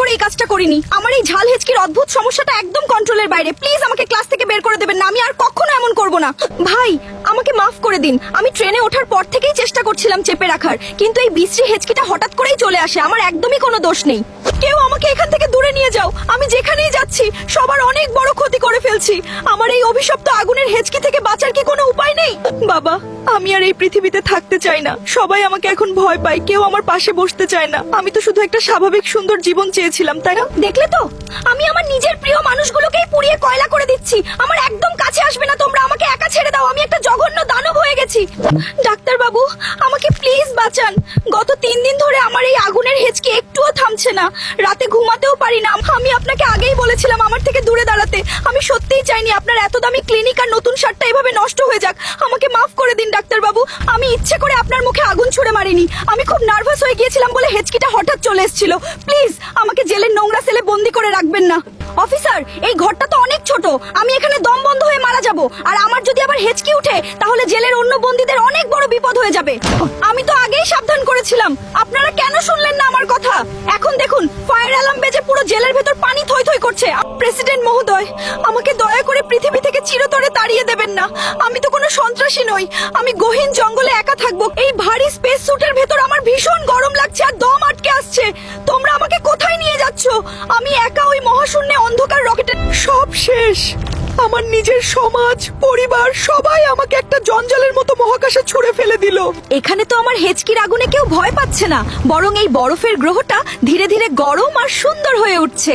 করে এই কাজটা করিনি। আমার এই ঝাল হেঁচকির অদ্ভুত সমস্যাটা একদম কন্ট্রোলের বাইরে। প্লিজ আমাকে ক্লাস থেকে বের করে দেবেন না, আমি আর কখনো এমন করব না। ভাই আমাকে মাফ করে দিন, আমি ট্রেনে ওঠার পর থেকেই চেষ্টা করছিলাম চেপে রাখার, কিন্তু এই বিশ্রী হেঁচকিটা হঠাৎ করেই চলে আসে। আমার একদমই কোনো দোষ নেই। কেউ আমাকে এখান থেকে দূরে নিয়ে যাও, আমি যেখানেই যাচ্ছি সবার অনেক বড় ক্ষতি করে ফেলছি। আমার এই অভিশপ্ত আগুনের হেঁচকি থেকে বাঁচার কি কোনো উপায় নেই? বাবা আমি আর এই পৃথিবীতে থাকতে চাই না, সবাই আমাকে এখন ভয় পায়, কেউ আমার পাশে বসতে চায় না। আমি তো শুধু একটা স্বাভাবিক সুন্দর জীবন চেয়েছিলাম, তাই না? দেখলে তো, আমি আমার নিজের প্রিয় মানুষগুলোকেই পুড়িয়ে কয়লা করে দিচ্ছি। আমার একদম কাছে আসবে না তোমরা, আমাকে একা ছেড়ে দাও, আমি একটা জঘন্য দানব হয়ে গেছি। ডাক্তার বাবু আমাকে প্লিজ বাঁচান। গত 3 দিন ধরে আমার এই আগুনের হেঁচকি একটুও থামছে না, রাতে ঘুমাতেও পারি না। আমি আপনাকে আগেই বলেছিলাম আমার থেকে দূরে দাঁড়াতে। আমি সত্যিই চাইনি আপনার এত দামি ক্লিনিক আর নতুন শার্টটা এভাবে নষ্ট হয়ে যাক। আমাকে মাফ করে দিন ডাক্তার বাবু, আমি ইচ্ছে করে আপনার মুখে আগুন ছুড়ে মারিনি। আমি খুব নার্ভাস হয়ে গিয়েছিলাম বলে হেঁচকিটা হঠাৎ চলে এসেছিল। প্লিজ আমাকে জেলের নোংরা সেলে বন্দি করে রাখবেন না। অফিসার এই ঘরটা তো অনেক ছোট, আমি এখানে দম বন্ধ হয়ে মারা যাব। আর আমার যদি আবার হেঁচকি উঠে তাহলে জেলের অন্য বন্দীদের অনেক বড় বিপদ হয়ে যাবে। আমি তো আগেই সাবধান করেছিলাম, আপনারা কেন শুনলেন না আমার কথা? এখন দেখুন ফায়ার অ্যালার্ম বেজে পুরো জেলের ভেতর পানি থই থই করছে। প্রেসিডেন্ট মহোদয় আমাকে দয়া করে পৃথিবী থেকে চিরতরে তাড়িয়ে দেবেন না। আমি তো কোনো সন্ত্রাসী নই, আমি গহীন জঙ্গলে একা থাকবো। এই ভারী স্পেস স্যুটের ভেতর আমার ভীষণ গরম লাগছে আর দম আটকে আসছে। তোমরা আমাকে কোথায় নিয়ে যাচ্ছ? আমি একা ওই মহাশূন্যে অন্ধকার রকেটে। সব শেষ, আমার নিজের সমাজ পরিবার সবাই আমাকে একটা জঞ্জালের মতো মহাকাশে ছুঁড়ে ফেলে দিল। এখানে তো আমার হেঁচকির আগুনে কেউ ভয় পাচ্ছে না, বরং এই বরফের গ্রহটা ধীরে ধীরে গরম আর সুন্দর হয়ে উঠছে।